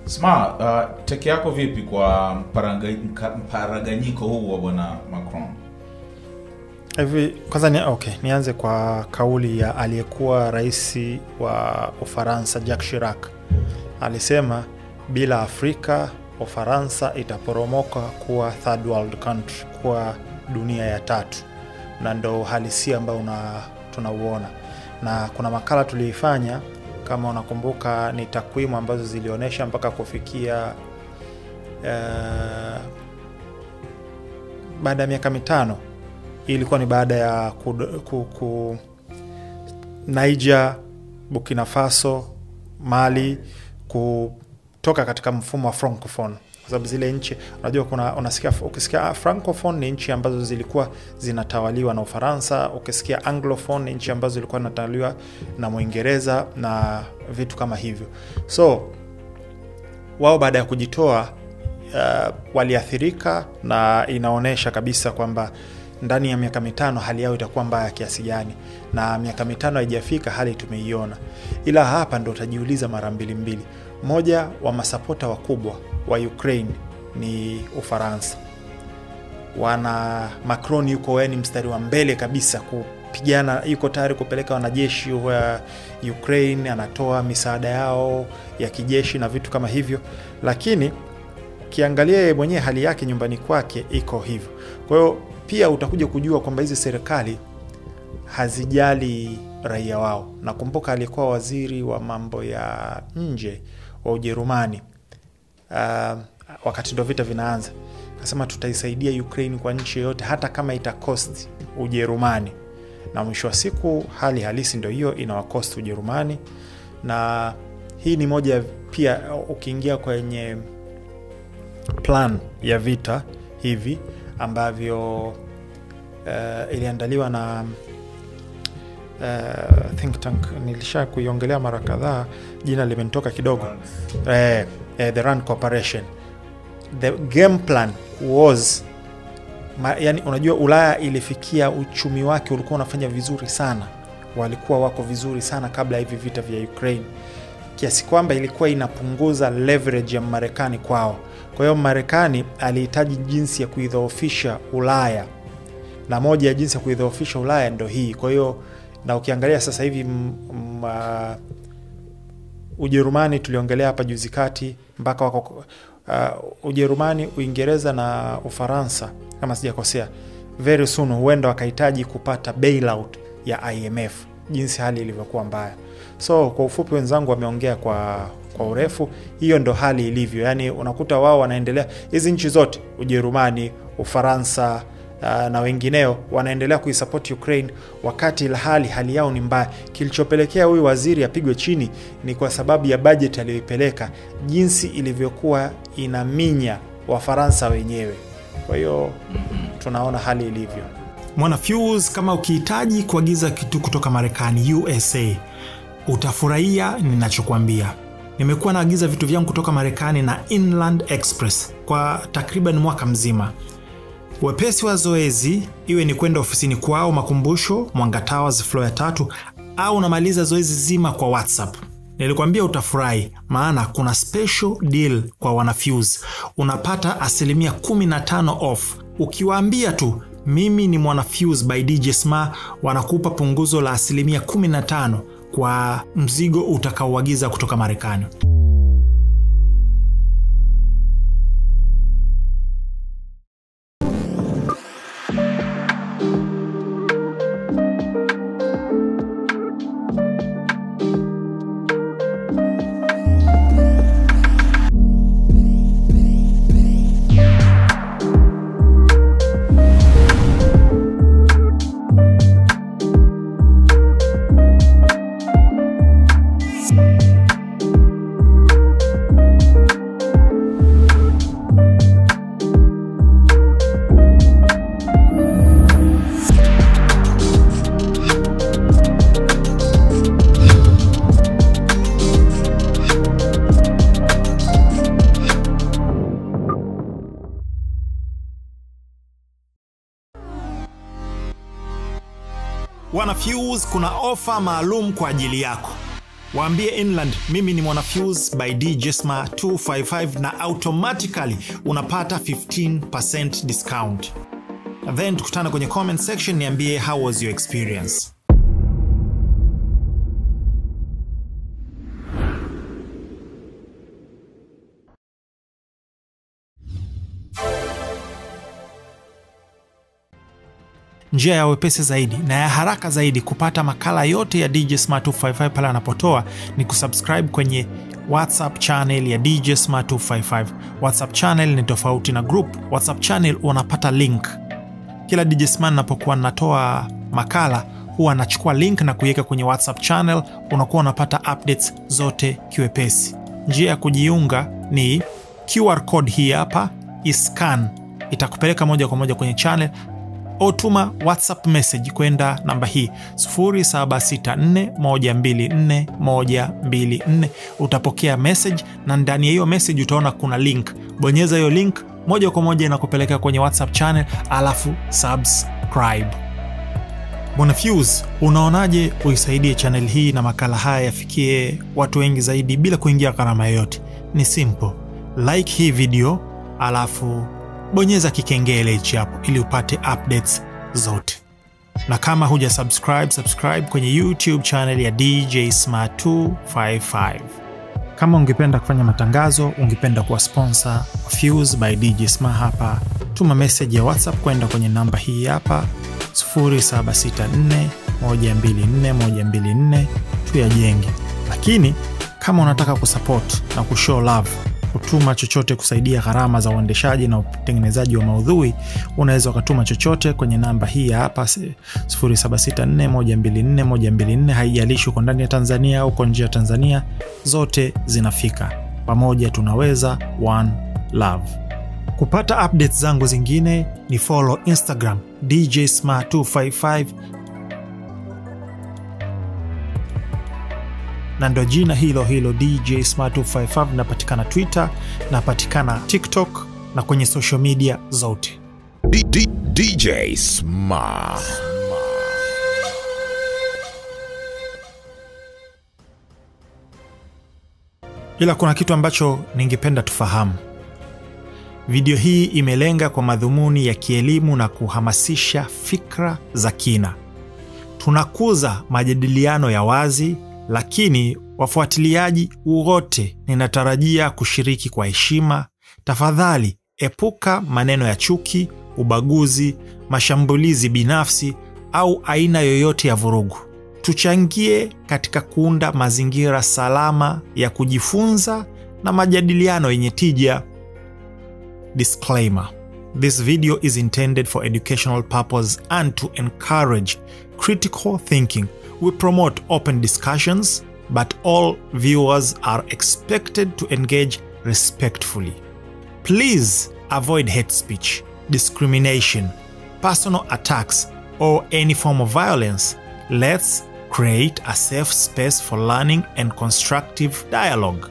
Smart, teki yako vipi kwa mparaganyiko huu wa bwana Macron? Hivi kwanza nianze kwa kauli ya aliyekuwa rais wa Ufaransa Jacques Chirac. Alisema bila Afrika Ufaransa itaporomoka kuwa third world country, kuwa dunia ya tatu. Na ndo halisia ambayo tunauona. Na kuna makala tuliifanya, kama unakumbuka, ni takwimu ambazo zilionyesha mpaka kufikia baada ya miaka 5. Ilikuwa ni baada ya Niger, Burkina Faso, Mali kutoka katika mfumo wa francophone. Kwa sababu zile nchi, unajua ukisikia francophone ni nchi ambazo zilikuwa zinatawaliwa na Ufaransa, ukisikia anglophone ni nchi ambazo zilikuwa zinatawaliwa na Uingereza na vitu kama hivyo. So wao baada ya kujitoa waliathirika, na inaonesha kabisa kwamba ndani ya miaka 5 hali yao itakuwa mbaya kiasi gani, na miaka 5 haijafika hali tumeiona. Ila hapa ndo utajiuliza mara mbili. Moja wa masapota wakubwa wa Ukraine ni Ufaransa. Macron yuko ni mstari wa mbele kabisa kupigana, yuko tayari kupeleka wanajeshi wa Ukraine, anatoa misaada yao ya kijeshi na vitu kama hivyo. Lakini kiangalia yeye mwenyewe hali yake nyumbani kwake iko hivyo. Kwa hiyo pia utakuja kujua kwamba hizi serikali hazijali raia wao. Nakumbuka alikuwa waziri wa mambo ya nje wa Ujerumani wakati ndo vita vinaanza, akasema tutaisaidia Ukraine kwa nchi yote hata kama itakosti Ujerumani. Na mwisho wa siku hali halisi ndio hiyo, inawakosti Ujerumani. Na hii ni moja pia, ukiingia kwenye plan ya vita hivi ambavyo iliandaliwa na think tank, nilisha kuiongelea mara kadhaa, jina limenitoka kidogo, the Rand Corporation. The game plan was yani, unajua Ulaya ilifikia uchumi wake ulikuwa unafanya vizuri sana, walikuwa wako vizuri sana kabla hivi vita vya Ukraine, kiasi kwamba ilikuwa inapunguza leverage ya Marekani kwao. Kwa hiyo Marekani alihitaji jinsi ya kuidhoofisha Ulaya, na moja ya jinsi ya kuidhoofisha Ulaya ndo hii. Kwa hiyo na ukiangalia sasa hivi Ujerumani tuliongelea hapa juzi kati, mpaka wako Ujerumani, Uingereza na Ufaransa kama sijakosea, very soon huenda wakahitaji kupata bailout ya IMF, jinsi hali ilivyokuwa mbaya. So kwa ufupi wenzangu wameongea kwa urefu, hiyo ndo hali ilivyo. Yani unakuta wao wanaendelea, hizi nchi zote Ujerumani, Ufaransa na wengineo wanaendelea kuisupport Ukraine wakati hali yao ni mbaya. Kilichopelekea huyu waziri apigwe chini ni kwa sababu ya budget aliyoipeleka, jinsi ilivyokuwa inaminya Wafaransa wenyewe. Kwa hiyo tunaona hali ilivyo. Mwana Fuse, kama ukihitaji kuagiza kitu kutoka Marekani USA, utafurahia ninachokuambia. Nimekuwa naagiza vitu vyangu kutoka Marekani na Inland Express kwa takriban mwaka mzima. Wepesi wa zoezi, iwe ni kwenda ofisini kwao Makumbusho, Mwanga Towers floor ya 3, au unamaliza zoezi zima kwa WhatsApp. Nilikwambia utafurahi, maana kuna special deal kwa wana Fuse. Unapata 15% off. Ukiwaambia tu mimi ni Mwana Fuse by DJ Sma, wanakupa punguzo la 15% kwa mzigo utakaoagiza kutoka Marekani. Wana Fuse, kuna ofa maalum kwa ajili yako. Waambie Inland mimi ni Mwanafuse by DJ Sma 255 na automatically unapata 15% discount. Then tukutane kwenye comment section, niambie how was your experience. Njia ya wepesi zaidi na ya haraka zaidi kupata makala yote ya DJ Sma 255 pale anapotoa ni kusubscribe kwenye WhatsApp channel ya DJ Sma 255. WhatsApp channel ni tofauti na group. WhatsApp channel unapata link. Kila DJ Sma napokuwa natoa makala huwa nachukua link na kuiweka kwenye WhatsApp channel, unakuwa unapata updates zote kiwepesi. Njia ya kujiunga ni QR code hii hapa, iscan, itakupeleka moja kwa moja kwenye channel. Tuma WhatsApp message kwenda namba hii 0764124124. Utapokea message na ndani ya hiyo message utaona kuna link. Bonyeza hiyo link, moja kwa moja inakupeleka kwenye WhatsApp channel, alafu subscribe. Mwanafuse, unaonaje uisaidie channel hii na makala haya yafikie watu wengi zaidi bila kuingia gharama yoyote? Ni simple. Like hii video, alafu bonyeza kikengele hichi hapo ili upate updates zote. Na kama huja subscribe kwenye YouTube channel ya DJ Sma 255. Kama ungependa kufanya matangazo, ungependa kuwa sponsor Fuse by DJ Sma hapa, tuma message ya WhatsApp kwenda kwenye namba hii hapa 0764124124 tuyajenge. Lakini kama unataka kusupport na kushow love, kutuma chochote kusaidia gharama za uendeshaji na utengenezaji wa maudhui, unaweza ukatuma chochote kwenye namba hii hapa 0764124124. Haijalishi uko ndani ya Tanzania au uko nje ya Tanzania, zote zinafika. Pamoja tunaweza, one love. Kupata updates zangu zingine ni follow Instagram DJ Sma 255 na ndo jina hilo hilo DJ Sma 255. Napatikana Twitter, napatikana TikTok na kwenye social media zote. DJ Sma. Ila kuna kitu ambacho ningependa tufahamu. Video hii imelenga kwa madhumuni ya kielimu na kuhamasisha fikra za kina. Tunakuza majadiliano ya wazi, lakini wafuatiliaji wote ninatarajia kushiriki kwa heshima. Tafadhali epuka maneno ya chuki, ubaguzi, mashambulizi binafsi au aina yoyote ya vurugu. Tuchangie katika kuunda mazingira salama ya kujifunza na majadiliano yenye tija. Disclaimer: this video is intended for educational purpose and to encourage critical thinking. We promote open discussions, but all viewers are expected to engage respectfully. Please avoid hate speech, discrimination, personal attacks, or any form of violence. Let's create a safe space for learning and constructive dialogue.